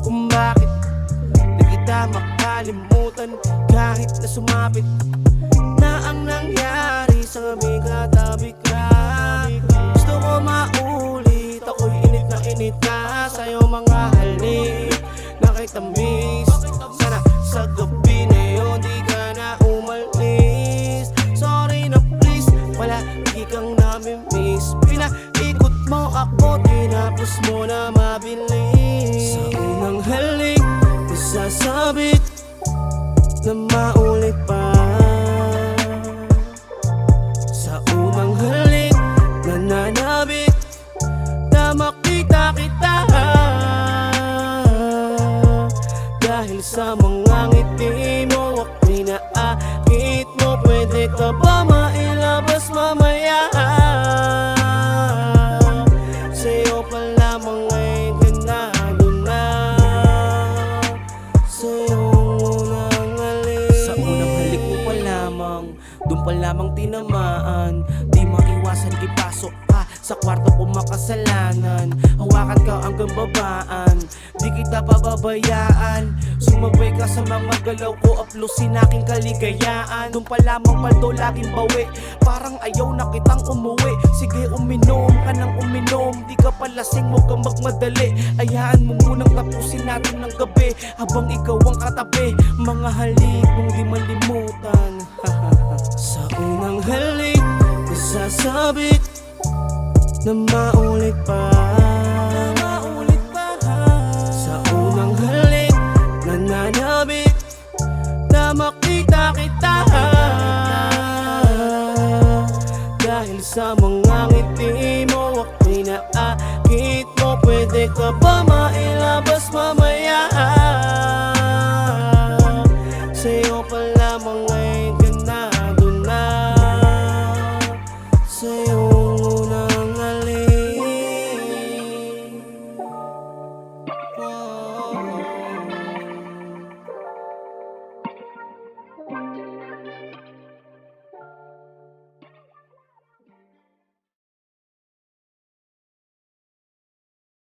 Kung bakit di kita makalimutan kahit na sumapit na ang nangyari sa aming katabi ka. Gusto ko maulit, ako'y init na sa'yo mga halik na kitamis. Sana sa gabi na yun di ka na umalis. Sorry na please, palagi kang namimiss. Pinaikot mo ako, tinapos mo na mabilis. Sa unang halik, nasasabit na maulit pa. Sa unang halik, nananabik na makita kita. Dahil sa mga ngiti mo, ako'y naakit mo. Pwede ka ba mailabas mamaya? Sa'yo pa lamang ay ganado na. Sa'yo unang halik. Sa unang halik mo pa lamang, dun pa lamang tinamaan. Di maiwasan ipasok ka sa kwarto ko makasalanan. Hawakan ka hanggang babaan, di kita pababayaan. Sumabay ka sa mga galaw ko, aplusin aking kaligayaan. Dun pa lamang paldo laging bawi, parang ayaw na kitang umuwi. Sige uminom ka ng uminom, di ka palasing, huwag kang magmadali. Ayaan mo munang tapusin natin ng gabi habang ikaw ang katabi. Mga halik mong di malimutan. Sa unang halik, nasasabit na maulit pa. Sa unang halik, nananabik na makita kita. Dahil sa mga ngiti mo, ako'y naakit mo. Pwede ka ba